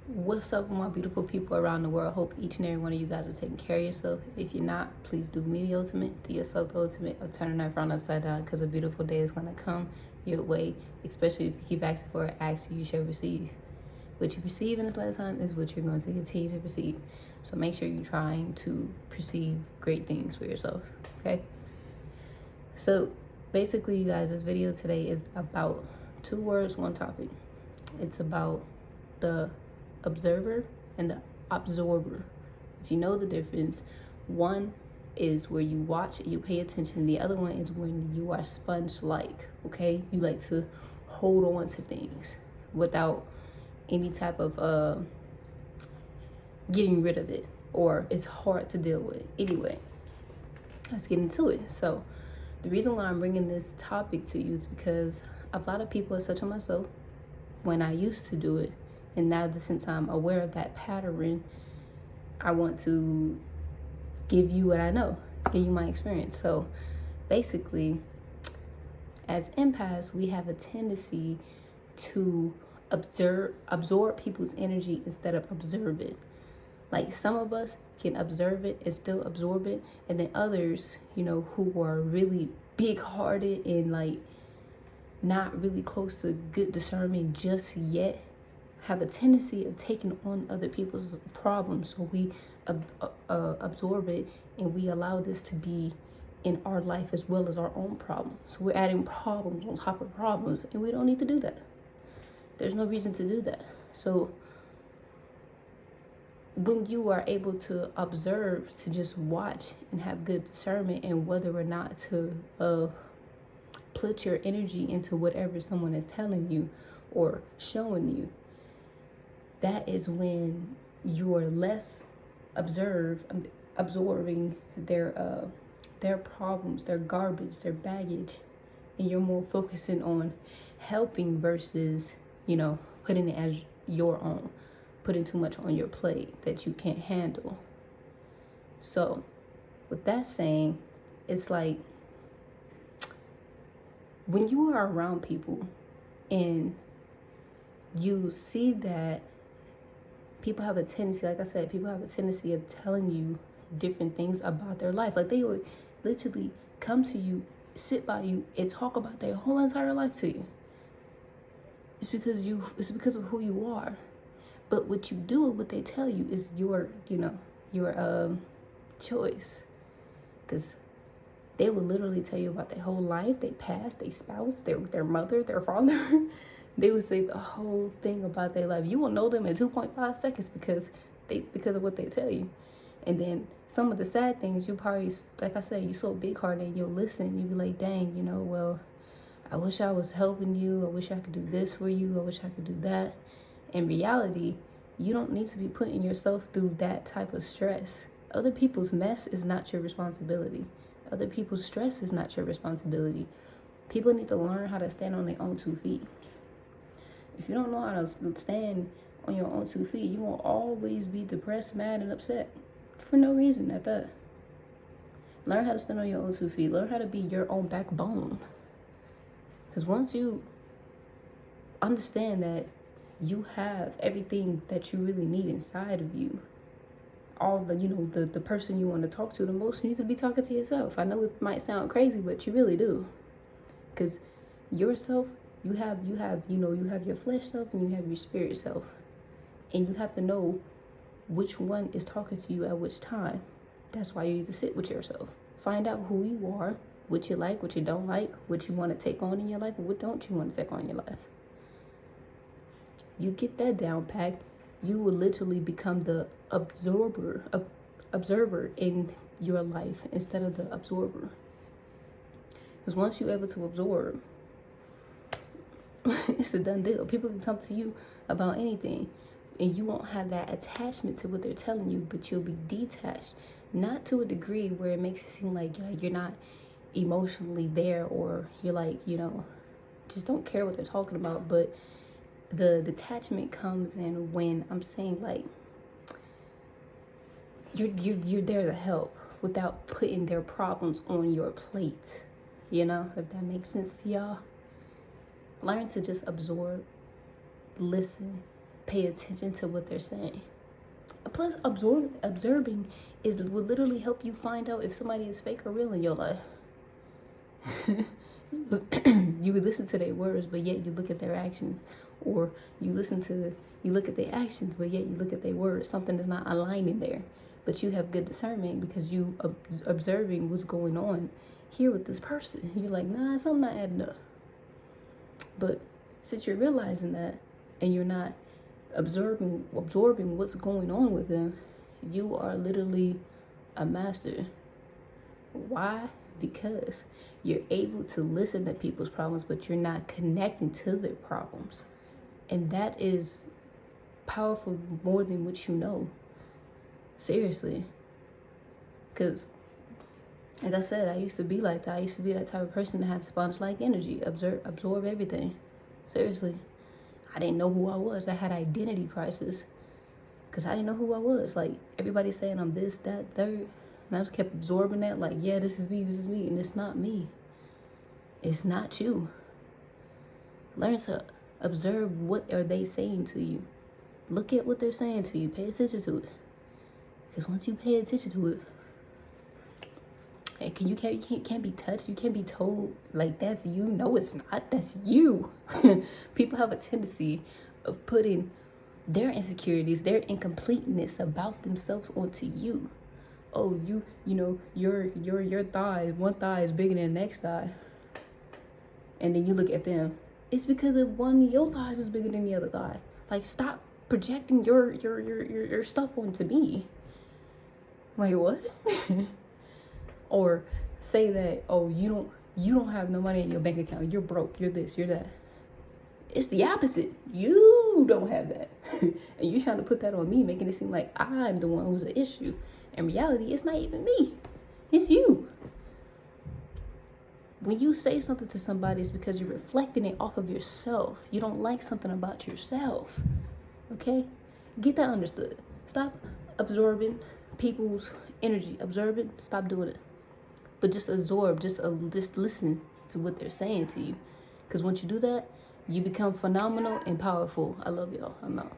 What's up, my beautiful people around the world? Hope each and every one of you guys are taking care of yourself. If you're not, please do me the ultimate, do yourself the ultimate, or turn that frown upside down, because a beautiful day is going to come your way, especially if you keep asking for it. Ask, you shall receive. What you perceive in this lifetime is what you're going to continue to perceive. So make sure you're trying to perceive great things for yourself, okay? So basically, you guys, this video today is about 2 words, 1 topic. It's about the observer and the absorber. If you know the difference, one is where you watch and you pay attention. The other one is when you are sponge-like, okay? You like to hold on to things without any type of getting rid of it, or it's hard to deal with. Anyway, let's get into it. So the reason why I'm bringing this topic to you is because a lot of people, such as myself, when I used to do it, and now that since I'm aware of that pattern, I want to give you what I know, give you my experience. So basically, as empaths, we have a tendency to absorb people's energy instead of observe it. Like, some of us can observe it and still absorb it, and then others, who are really big-hearted and like not really close to good discernment just yet, have a tendency of taking on other people's problems. So we absorb it, and we allow this to be in our life as well as our own problem. So we're adding problems on top of problems, and we don't need to do that. There's no reason to do that. So when you are able to observe, to just watch and have good discernment, and whether or not to put your energy into whatever someone is telling you or showing you, that is when you're less absorbing their problems, their garbage, their baggage, and you're more focusing on helping versus, putting it as your own, putting too much on your plate that you can't handle. So with that saying, it's like when you are around people and you see that people have a tendency, like I said, people have a tendency of telling you different things about their life. Like, they would literally come to you, sit by you, and talk about their whole entire life to you. It's because of who you are. But what you do with what they tell you is your choice. Because they will literally tell you about their whole life, their past, their spouse, their mother, their father. They would say the whole thing about their life. You will know them in 2.5 seconds because of what they tell you. And then some of the sad things, you probably, like I said, you're so big-hearted, and you'll listen. You'll be like, dang, well, I wish I was helping you. I wish I could do this for you. I wish I could do that. In reality, you don't need to be putting yourself through that type of stress. Other people's mess is not your responsibility. Other people's stress is not your responsibility. People need to learn how to stand on their own 2 feet. If you don't know how to stand on your own 2 feet, you will always be depressed, mad, and upset for no reason at that. Learn how to stand on your own 2 feet. Learn how to be your own backbone. Because once you understand that you have everything that you really need inside of you, all the person you want to talk to the most, you need to be talking to yourself. I know it might sound crazy, but you really do. Because yourself, you have your flesh self and you have your spirit self. And you have to know which one is talking to you at which time. That's why you need to sit with yourself. Find out who you are, what you like, what you don't like, what you want to take on in your life, and what don't you want to take on in your life. You get that down packed, you will literally become the observer in your life instead of the absorber. Because once you're able to absorb, it's a done deal. People can come to you about anything, and you won't have that attachment to what they're telling you, but you'll be detached. Not to a degree where it makes it seem like you're not emotionally there, or you're like, just don't care what they're talking about. But the detachment comes in when I'm saying, like, you're there to help without putting their problems on your plate. If that makes sense to y'all. Learn to just absorb, listen, pay attention to what they're saying. Plus, observing will literally help you find out if somebody is fake or real in your life. You listen to their words, but yet you look at their actions, or you look at their actions, but yet you look at their words. Something is not aligning there, but you have good discernment because you observing what's going on here with this person. You're like, nah, something not adding up. But since you're realizing that, and you're not absorbing what's going on with them, you are literally a master. Why? Because you're able to listen to people's problems, but you're not connecting to their problems. And that is powerful more than what you know. Seriously. Because, like I said, I used to be like that. I used to be that type of person to have sponge-like energy, absorb everything. Seriously. I didn't know who I was. I had identity crisis because I didn't know who I was. Like, everybody's saying I'm this, that, third. And I just kept absorbing that, like, yeah, this is me. And it's not me. It's not you. Learn to observe what are they saying to you. Look at what they're saying to you. Pay attention to it. Because once you pay attention to it, and you can't be touched. You can't be told, like, that's you. No, it's not. That's you. People have a tendency of putting their insecurities, their incompleteness about themselves onto you. Oh, you know, your thigh, one thigh is bigger than the next thigh. And then you look at them. It's because of one of your thighs is bigger than the other thigh. Like, stop projecting your stuff onto me. Like, what? Or say that, oh, you don't have no money in your bank account. You're broke. You're this, you're that. It's the opposite. You don't have that. And you're trying to put that on me, making it seem like I'm the one who's the issue. In reality, it's not even me. It's you. When you say something to somebody, it's because you're reflecting it off of yourself. You don't like something about yourself. Okay? Get that understood. Stop absorbing people's energy. Absorb it. Stop doing it. But just absorb. Just listen to what they're saying to you. Because once you do that, you become phenomenal and powerful. I love y'all. I'm out.